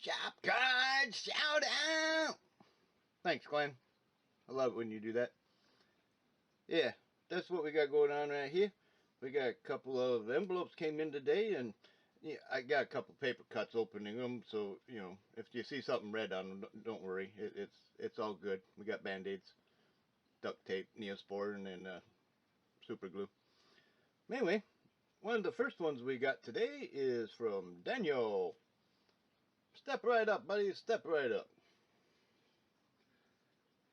Shop card shout out! Thanks, Glenn. I love it when you do that. Yeah, that's what we got going on right here. We got a couple of envelopes came in today, and yeah, I got a couple paper cuts opening them, so, you know, if you see something red on them, don't worry. It's all good. We got Band-Aids, duct tape, Neosporin, and super glue. Anyway, one of the first ones we got today is from Daniel. Step right up, buddy. Step right up.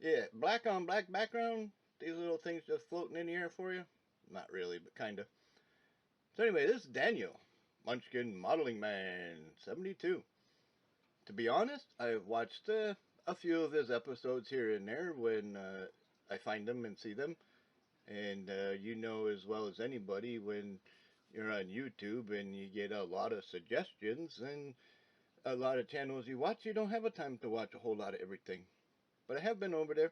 Yeah, black on black background. These little things just floating in the air for you. Not really, but kind of. So anyway, this is Daniel. Munchkin Modeling Man 72. To be honest, I've watched a few of his episodes here and there when I find them and see them. And you know as well as anybody, when you're on YouTube and you get a lot of suggestions and a lot of channels you watch, you don't have a time to watch a whole lot of everything. But I have been over there.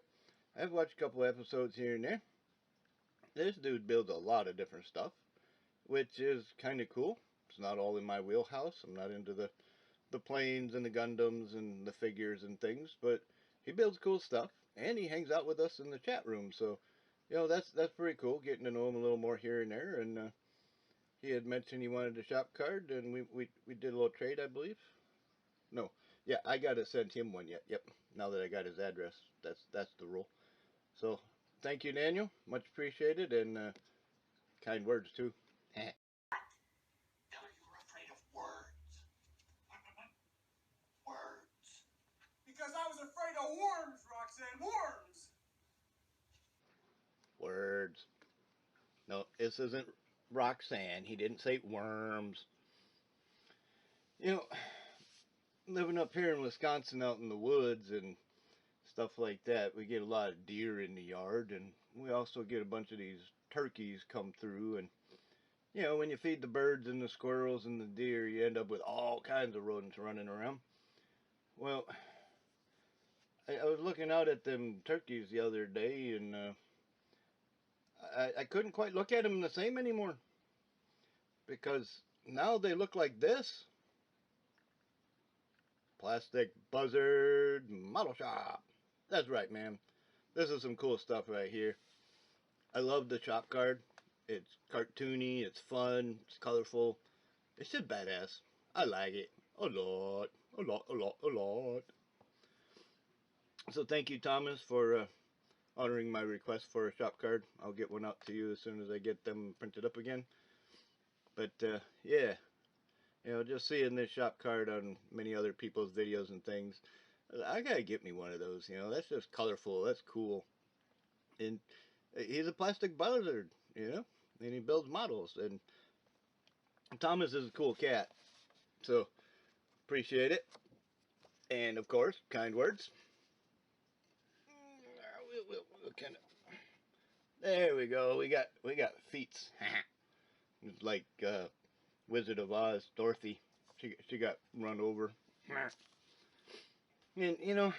I've watched a couple episodes here and there. This dude builds a lot of different stuff, which is kind of cool. It's not all in my wheelhouse. I'm not into the planes and the Gundams and the figures and things, but he builds cool stuff, and he hangs out with us in the chat room. So, you know, that's pretty cool, getting to know him a little more here and there. And he had mentioned he wanted a shop card, and we did a little trade, I believe. No, yeah, I got to send him one yet. Yep, now that I got his address, that's the rule. So, thank you, Daniel. Much appreciated, and kind words, too. You're afraid of words. Words. Because I was afraid of worms, Roxanne. Worms! Words. No, this isn't Roxanne. He didn't say worms. You know, living up here in Wisconsin out in the woods and stuff like that, we get a lot of deer in the yard, and we also get a bunch of these turkeys come through, and you know, when you feed the birds and the squirrels and the deer, you end up with all kinds of rodents running around. Well, I was looking out at them turkeys the other day, and I couldn't quite look at them the same anymore, because now they look like this. Plastic Buzzard Model Shop. That's right, man. This is some cool stuff right here. I love the shop card. It's cartoony, it's fun, it's colorful. It's just badass. I like it. A lot. A lot, a lot, a lot. So thank you, Thomas, for honoring my request for a shop card. I'll get one out to you as soon as I get them printed up again. But, yeah. You know, just seeing this shop card on many other people's videos and things, I gotta get me one of those, you know. That's just colorful. That's cool. And he's a plastic buzzard, you know. And he builds models. And Thomas is a cool cat. So, appreciate it. And, of course, kind words. We'll kind of... There we go. We got feats. It's like Wizard of Oz, Dorothy. She got run over. And, you know,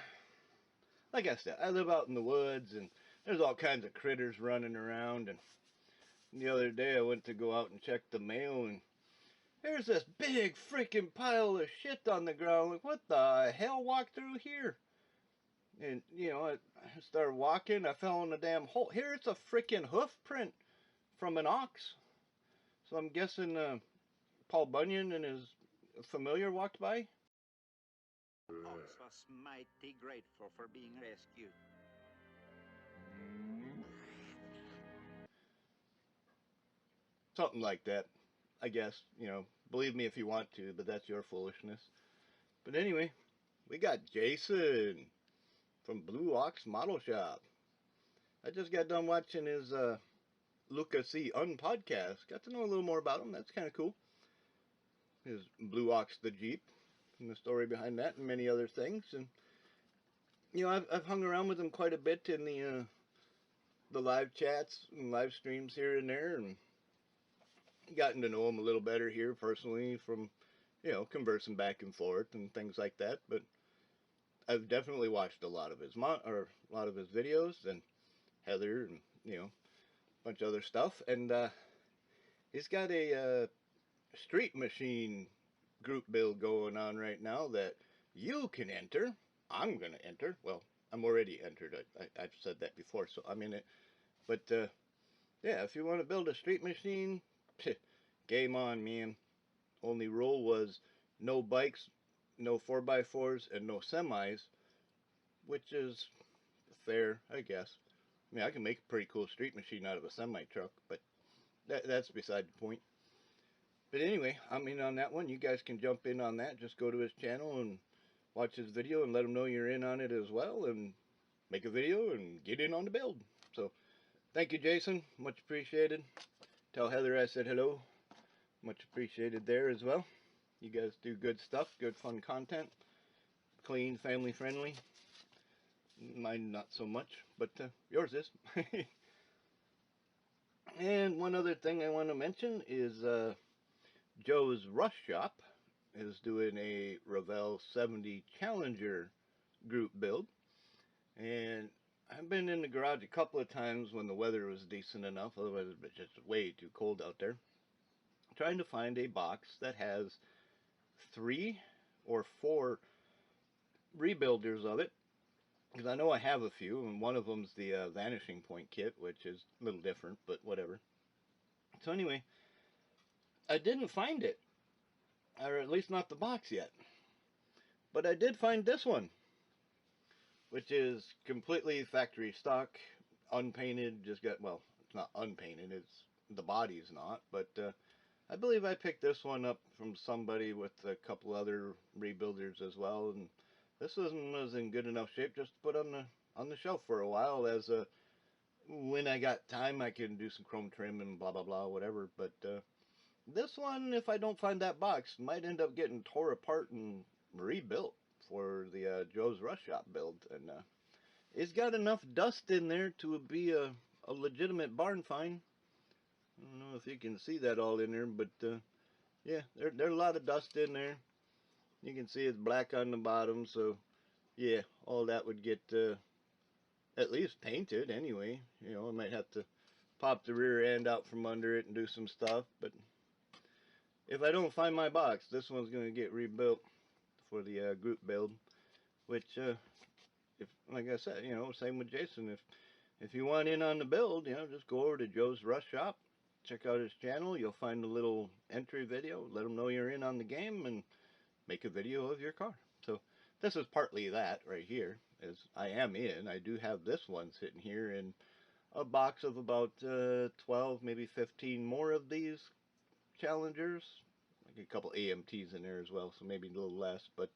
like I said, I live out in the woods, and there's all kinds of critters running around. And the other day I went to go out and check the mail, and there's this big freaking pile of shit on the ground. Like, what the hell walked through here? And, you know, I started walking. I fell in a damn hole. Here, it's a freaking hoof print from an ox. So I'm guessing Paul Bunyan and his familiar walked by. Ox was mighty grateful for being rescued. Something like that, I guess. You know, believe me if you want to, but that's your foolishness. But anyway, we got Jason from Blue Ox Model Shop. I just got done watching his Luca C. Unpodcast. Got to know a little more about him. That's kind of cool. His Blue Ox the Jeep, and the story behind that, and many other things. And you know, I've hung around with him quite a bit in the live chats and live streams here and there, and gotten to know him a little better here personally from, you know, conversing back and forth and things like that. But I've definitely watched a lot of his videos, and Heather, and you know, a bunch of other stuff. And he's got a Street Machine group build going on right now that you can enter. I'm going to enter. Well, I'm already entered. I've said that before, so I'm in it. But, yeah, if you want to build a street machine, game on, man. Only rule was no bikes, no 4x4s, and no semis, which is fair, I guess. I mean, I can make a pretty cool street machine out of a semi-truck, but that's beside the point. But anyway, I'm in on that one. You guys can jump in on that. Just go to his channel and watch his video and let him know you're in on it as well, and make a video and get in on the build. So, thank you, Jason. Much appreciated. Tell Heather I said hello. Much appreciated there as well. You guys do good stuff, good fun content. Clean, family friendly. Mine not so much, but yours is. And one other thing I want to mention is Joe's Rush Shop is doing a Revell 70 Challenger group build. And I've been in the garage a couple of times when the weather was decent enough, otherwise it was just way too cold out there, trying to find a box that has 3 or 4 rebuilders of it, because I know I have a few, and one of them's the Vanishing Point kit, which is a little different, but whatever. So anyway, I didn't find it, or at least not the box yet, but I did find this one, which is completely factory stock, unpainted, just got, well, it's not unpainted, it's, the body's not, but I believe I picked this one up from somebody with a couple other rebuilders as well, and this one was in good enough shape just to put on the shelf for a while. As when I got time, I can do some chrome trim and blah blah blah, whatever. But this one, if I don't find that box, might end up getting tore apart and rebuilt for the Joe's Rush Shop build, and it's got enough dust in there to be a legitimate barn find. I don't know if you can see that all in there, but yeah, there's a lot of dust in there. You can see it's black on the bottom, so yeah, all that would get at least painted anyway. You know, I might have to pop the rear end out from under it and do some stuff, but if I don't find my box, this one's going to get rebuilt for the group build, which, if, like I said, you know, same with Jason, if you want in on the build, you know, just go over to Joe's Rush Shop, check out his channel, you'll find a little entry video, let him know you're in on the game, and make a video of your car. So this is partly that right here, as I am in. I do have this one sitting here in a box of about 12, maybe 15 more of these Challengers. Like a couple AMTs in there as well, so maybe a little less. But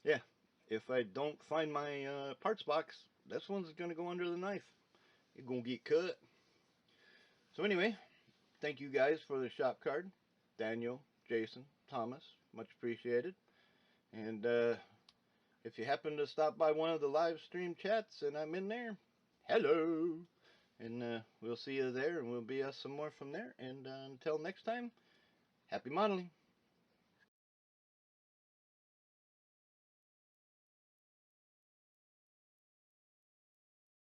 yeah, if I don't find my parts box, this one's going to go under the knife. It's going to get cut. So anyway, thank you guys for the shop card. Daniel, Jason, Thomas, much appreciated. And if you happen to stop by one of the live stream chats and I'm in there, hello. And we'll see you there, and we'll BS some more from there. And until next time, happy modeling.